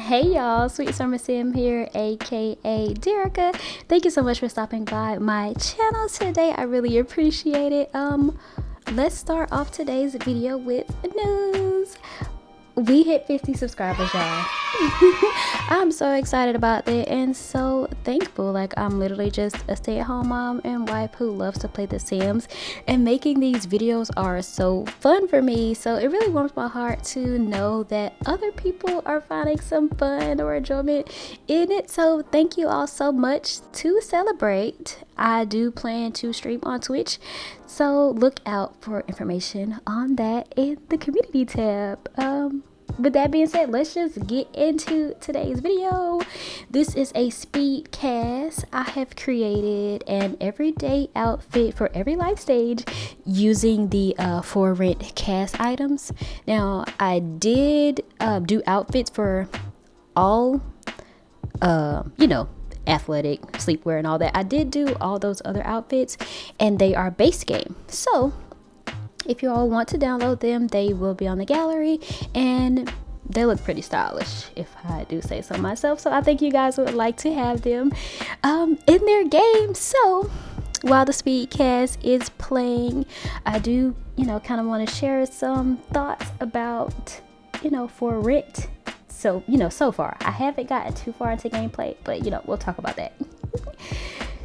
Hey y'all, sweetsummersim here, aka Derica. Thank you so much for stopping by my channel today. I really appreciate it. Let's start off today's video with news. We hit 50 subscribers, y'all. I'm so excited about that and so thankful. Like, I'm literally just a stay-at-home mom and wife who loves to play The Sims, and making these videos are so fun for me. So it really warms my heart to know that other people are finding some fun or enjoyment in it. So thank you all so much. To celebrate, I do plan to stream on Twitch, so look out for information on that in the community tab. With that being said, let's just get into today's video. This is a speed CAS. I have created an everyday outfit for every life stage using the for rent CAS items. Now, I did do outfits for all athletic, sleepwear and all that. I did do all those other outfits and they are base game. So if you all want to download them, they will be on the gallery and they look pretty stylish, if I do say so myself. So I think you guys would like to have them in their game. So while the speed CAS is playing, I do kind of want to share some thoughts about for rent. So so far I haven't gotten too far into gameplay, but we'll talk about that.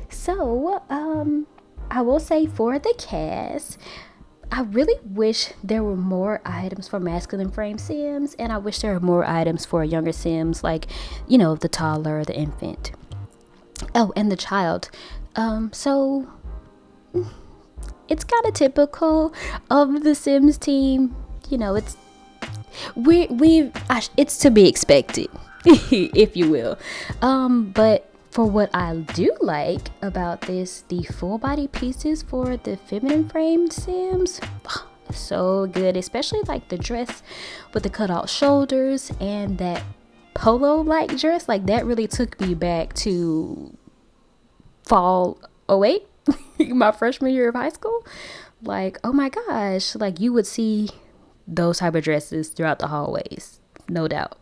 So I will say, for the CAS, I really wish there were more items for masculine frame Sims, and I wish there were more items for younger Sims, like the toddler, the infant, and the child. So it's kind of typical of the Sims team. It's to be expected, if you will. But for what I do like about this, the full body pieces for the feminine framed Sims, so good, especially like the dress with the cutout shoulders and that polo like dress. Like, that really took me back to fall 08, my freshman year of high school. Like, oh my gosh, like you would see those type of dresses throughout the hallways, no doubt.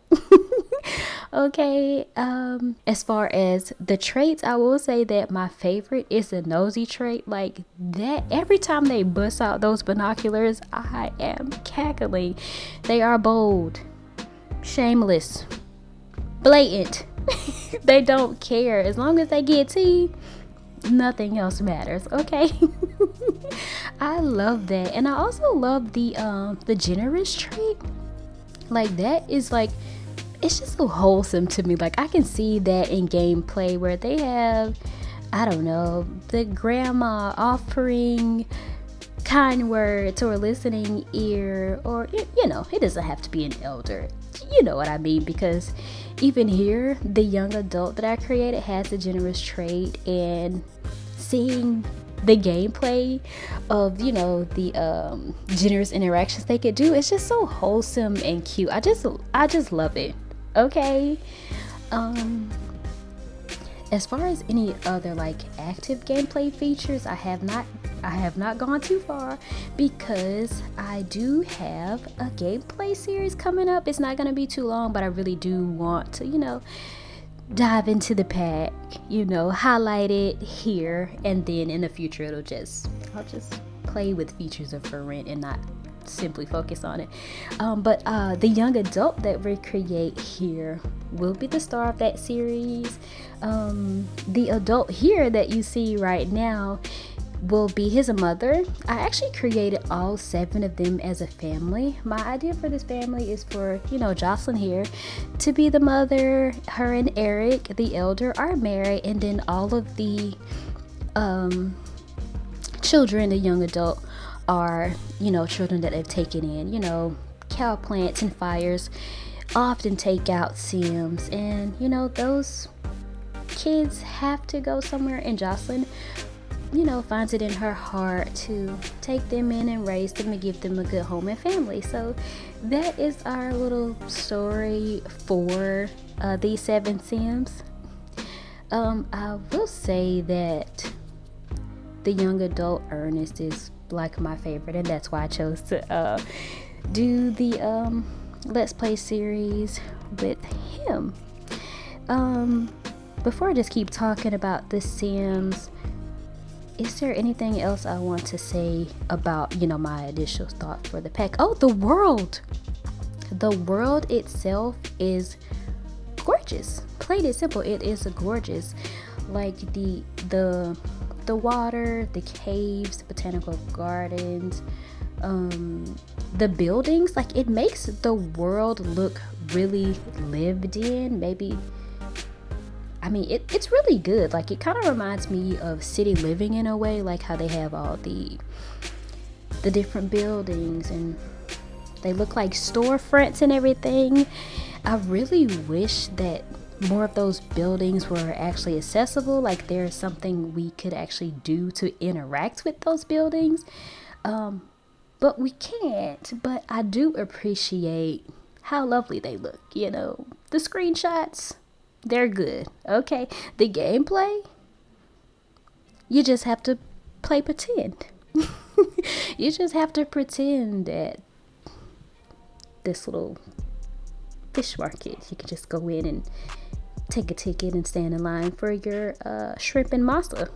Okay, as far as the traits, I will say that my favorite is the nosy trait. Like, that every time they bust out those binoculars, I am cackling. They are bold, shameless, blatant. They don't care. As long as they get tea, nothing else matters. Okay. I love that. And I also love the generous trait. Like, that is like, it's just so wholesome to me. Like, I can see that in gameplay where they have, I don't know, the grandma offering kind words or listening ear, or it doesn't have to be an elder, you know what I mean, because even here the young adult that I created has a generous trait, and seeing the gameplay of the generous interactions they could do, it's just so wholesome and cute. I just love it. Okay, as far as any other like active gameplay features, I have not gone too far, because I do have a gameplay series coming up. It's not going to be too long, but I really do want to dive into the pack, highlight it here, and then in the future I'll just play with features of For Rent and not simply focus on it. But the young adult that we create here will be the star of that series. The adult here that you see right now will be his mother. I actually created all 7 of them as a family. My idea for this family is for Jocelyn here to be the mother. Her and Eric, the elder, are married, and then all of the children, the young adult, are children that they've taken in. Cow plants and fires often take out Sims, and those kids have to go somewhere, and Jocelyn finds it in her heart to take them in and raise them and give them a good home and family. So that is our little story for these 7 Sims. I will say that the young adult Ernest is like my favorite, and that's why I chose to do the Let's Play series with him. Before I just keep talking about the Sims, is there anything else I want to say about, my initial thought for the pack? Oh, the world. The world itself is gorgeous. Plain and simple, it is gorgeous. Like the water, the caves, the botanical gardens, the buildings, like it makes the world look really lived in. It's really good. Like it kind of reminds me of City Living in a way, like how they have all the different buildings and they look like storefronts and everything. I really wish that more of those buildings were actually accessible, like there's something we could actually do to interact with those buildings, but we can't. But I do appreciate how lovely they look. The screenshots, they're good. Okay, the gameplay, you just have to play pretend. You just have to pretend that this little fish market, you can just go in and take a ticket and stand in line for your shrimp and masa.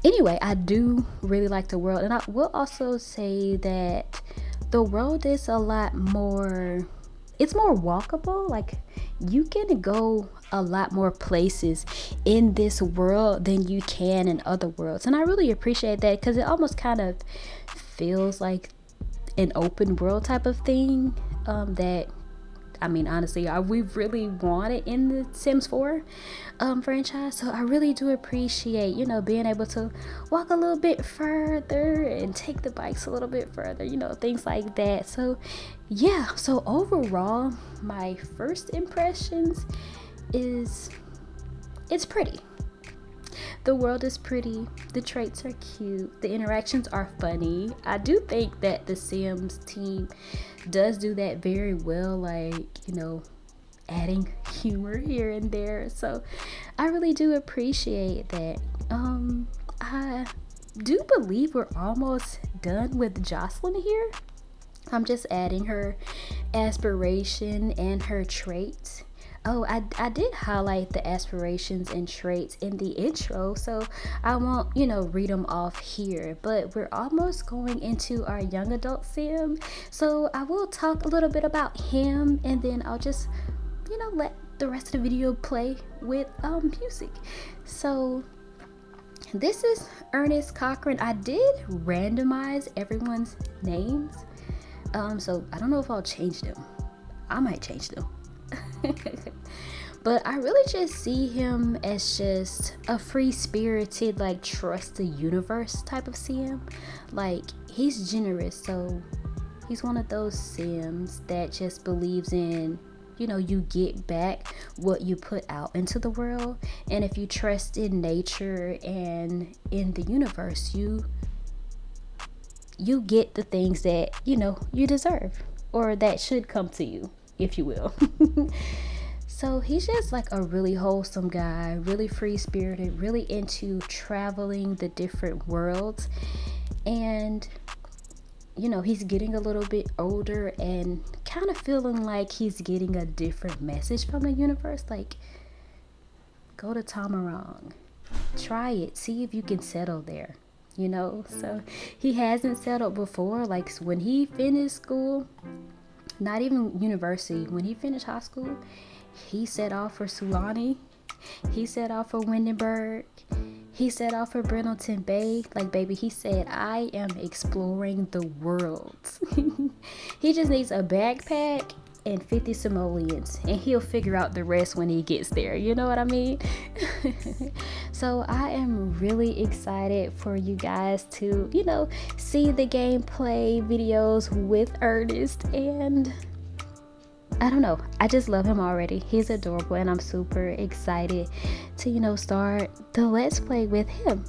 Anyway, I do really like the world, and I will also say that the world is a lot more, it's more walkable. Like you can go a lot more places in this world than you can in other worlds, and I really appreciate that because it almost kind of feels like an open world type of thing that honestly, we really wanted in the Sims 4 franchise. So I really do appreciate, being able to walk a little bit further and take the bikes a little bit further, things like that. So yeah, so overall, my first impressions is it's pretty. The world is pretty, the traits are cute, the interactions are funny. I do think that the Sims team does do that very well, like, adding humor here and there. So I really do appreciate that. I do believe we're almost done with Jocelyn here. I'm just adding her aspiration and her traits. Oh, I did highlight the aspirations and traits in the intro, so I won't, read them off here. But we're almost going into our young adult Sim, so I will talk a little bit about him, and then I'll just, let the rest of the video play with music. So this is Ernest Cochran. I did randomize everyone's names, so I don't know if I'll change them. I might change them. But I really just see him as just a free-spirited, like, trust the universe type of Sim. Like, he's generous, so he's one of those Sims that just believes in, you get back what you put out into the world. And if you trust in nature and in the universe, you get the things that, you deserve, or that should come to you, if you will. So he's just like a really wholesome guy, really free-spirited, really into traveling the different worlds. And he's getting a little bit older and kind of feeling like he's getting a different message from the universe. Like, go to Tamarong, try it, see if you can settle there, So he hasn't settled before. Like, when he finished school, not even university, when he finished high school, he set off for Sulani, he set off for Windenburg, he set off for Brindleton Bay. Like, baby, he said, I am exploring the world. He just needs a backpack and 50 simoleons, and he'll figure out the rest when he gets there, you know what I mean? So I am really excited for you guys to, see the gameplay videos with Ernest. And I don't know, I just love him already. He's adorable, and I'm super excited to, start the Let's Play with him.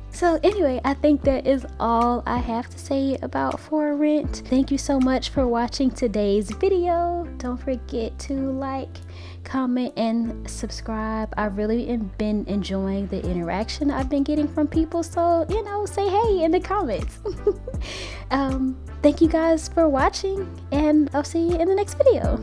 So anyway, I think that is all I have to say about For Rent. Thank you so much for watching today's video. Don't forget to like, comment, and subscribe. I really have been enjoying the interaction I've been getting from people, so say hey in the comments. Thank you guys for watching, and I'll see you in the next video.